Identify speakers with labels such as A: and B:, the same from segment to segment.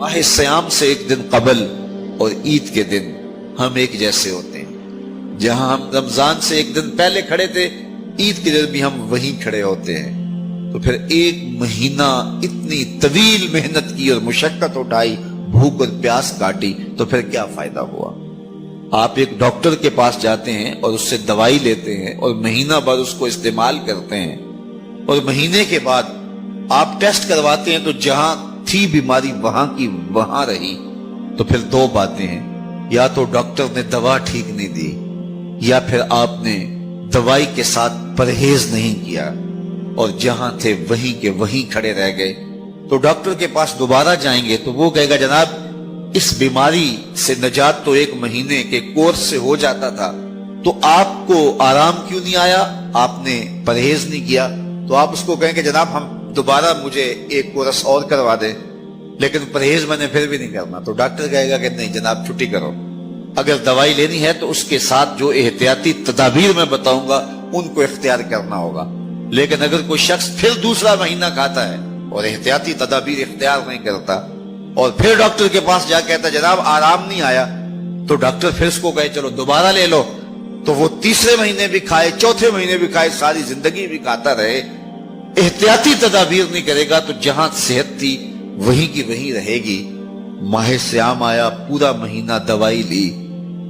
A: ماہ سیام سے ایک دن قبل اور عید کے دن ہم ایک جیسے ہوتے ہیں. جہاں ہم رمضان سے ایک دن پہلے کھڑے تھے، عید کے دن بھی ہم وہیں کھڑے ہوتے ہیں. تو پھر ایک مہینہ اتنی طویل محنت کی اور مشقت اٹھائی، بھوک اور پیاس کاٹی، تو پھر کیا فائدہ ہوا؟ آپ ایک ڈاکٹر کے پاس جاتے ہیں اور اس سے دوائی لیتے ہیں اور مہینہ بعد اس کو استعمال کرتے ہیں، اور مہینے کے بعد آپ ٹیسٹ کرواتے ہیں تو جہاں تھی بیماری وہاں کی وہاں رہی. تو پھر دو باتیں ہیں، یا تو ڈاکٹر نے دوا ٹھیک نہیں دی، یا پھر آپ نے دوائی کے ساتھ پرہیز نہیں کیا اور جہاں تھے وہیں کے وہیں کھڑے رہ گئے. تو ڈاکٹر کے پاس دوبارہ جائیں گے تو وہ کہے گا جناب اس بیماری سے نجات تو ایک مہینے کے کورس سے ہو جاتا تھا، تو آپ کو آرام کیوں نہیں آیا؟ آپ نے پرہیز نہیں کیا. تو آپ اس کو کہیں کہ جناب ہم دوبارہ مجھے ایک کورس اور کروا دیں، لیکن پرہیز میں نے پھر بھی نہیں کرنا. تو ڈاکٹر کہے گا کہ نہیں جناب چھٹی کرو. اگر دوائی لینی ہے تو اس کے ساتھ جو احتیاطی تدابیر میں بتاؤں گا ان کو اختیار کرنا ہوگا. لیکن اگر کوئی شخص پھر دوسرا مہینہ کھاتا ہے اور احتیاطی تدابیر اختیار نہیں کرتا اور پھر ڈاکٹر کے پاس جا کہتا جناب آرام نہیں آیا، تو ڈاکٹر پھر اس کو کہے چلو دوبارہ لے لو، تو وہ تیسرے مہینے بھی کھائے، چوتھے مہینے بھی کھائے، ساری زندگی بھی کھاتا رہے، احتیاطی تدابیر نہیں کرے گا تو جہاں صحت تھی وہیں کی وہیں رہے گی. ماہ سیام آیا، پورا مہینہ دوائی لی،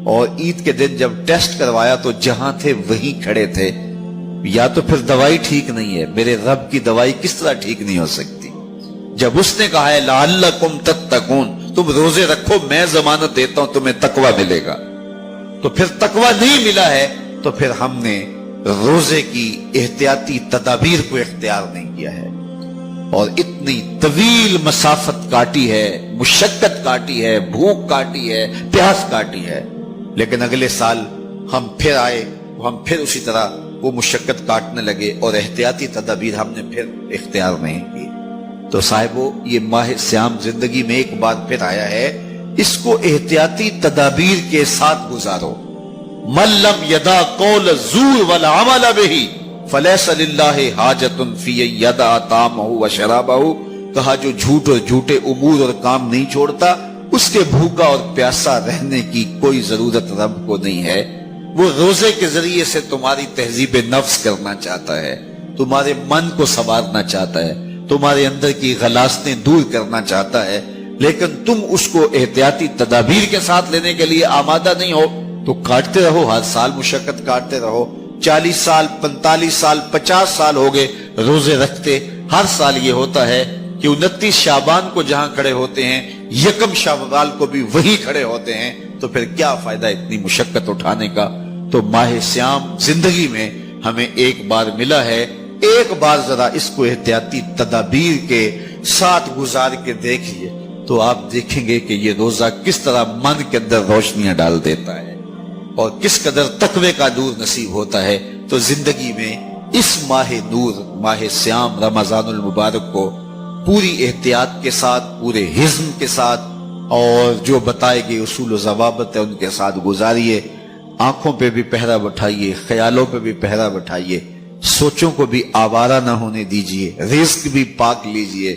A: اور عید کے دن جب ٹیسٹ کروایا تو جہاں تھے وہیں کھڑے تھے. یا تو پھر دوائی ٹھیک نہیں ہے، میرے رب کی دوائی کس طرح ٹھیک نہیں ہو سکتی؟ جب اس نے کہا ہے لعلکم تتقون، تم روزے رکھو میں ضمانت دیتا ہوں تمہیں تقوی ملے گا، تو پھر تقوی نہیں ملا ہے تو پھر ہم نے روزے کی احتیاطی تدابیر کو اختیار نہیں کیا ہے اور اتنی طویل مسافت کاٹی ہے، مشقت کاٹی ہے، بھوک کاٹی ہے، پیاس کاٹی ہے. لیکن اگلے سال ہم پھر آئے، ہم پھر اسی طرح وہ مشقت کاٹنے لگے اور احتیاطی تدابیر ہم نے پھر اختیار نہیں کی. تو صاحبو یہ ماہ سیام زندگی میں ایک بار پھر آیا ہے، اس کو احتیاطی تدابیر کے ساتھ گزارو. من لم یدع قول الزور والعمل به فلیس للہ حاجۃ فی یدع طعامہ وشرابہ. کہا جو جھوٹ اور جھوٹے امور اور کام نہیں چھوڑتا اس کے بھوکا اور پیاسا رہنے کی کوئی ضرورت رب کو نہیں ہے. وہ روزے کے ذریعے سے تمہاری تہذیب نفس کرنا چاہتا ہے، تمہارے من کو سنوارنا چاہتا ہے، تمہارے اندر کی غلاظتیں دور کرنا چاہتا ہے، لیکن تم اس کو احتیاطی تدابیر کے ساتھ لینے کے لیے آمادہ نہیں ہو. تو کاٹتے رہو، ہر سال مشقت کاٹتے رہو. 40 سال 45 سال 50 سال ہو گئے روزے رکھتے. ہر سال یہ ہوتا ہے کہ 29 شعبان کو جہاں کھڑے ہوتے ہیں 1 شوال کو بھی وہی کھڑے ہوتے ہیں. تو پھر کیا فائدہ اتنی مشقت اٹھانے کا؟ تو ماہ سیام زندگی میں ہمیں ایک بار ملا ہے، ایک بار ذرا اس کو احتیاطی تدابیر کے ساتھ گزار کے دیکھیے تو آپ دیکھیں گے کہ یہ روزہ کس طرح من کے اندر روشنیاں ڈال دیتا ہے اور کس قدر تقوی کا نور نصیب ہوتا ہے. تو زندگی میں اس ماہ نور، ماہ سیام رمضان المبارک کو پوری احتیاط کے ساتھ، پورے حزم کے ساتھ اور جو بتائے گئے اصول و ضوابط ہے ان کے ساتھ گزاریے. آنکھوں پہ بھی پہرا بٹھائیے، خیالوں پہ بھی پہرا بٹھائیے، سوچوں کو بھی آوارہ نہ ہونے دیجیے، رزق بھی پاک لیجیے،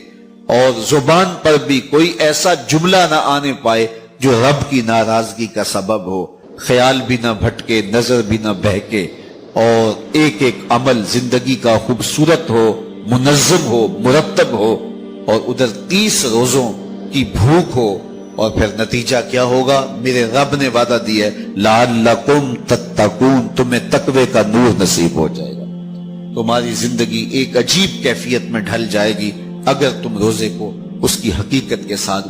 A: اور زبان پر بھی کوئی ایسا جملہ نہ آنے پائے جو رب کی ناراضگی کا سبب ہو. خیال بھی نہ بھٹکے، نظر بھی نہ بہکے، اور ایک ایک عمل زندگی کا خوبصورت ہو، منظم ہو، مرتب ہو، اور ادھر 30 روزوں کی بھوک ہو. اور پھر نتیجہ کیا ہوگا؟ میرے رب نے وعدہ دیا ہے لعلکم تتقون، تمہیں تقوی کا نور نصیب ہو جائے گا. تمہاری زندگی ایک عجیب کیفیت میں ڈھل جائے گی اگر تم روزے کو اس کی حقیقت کے ساتھ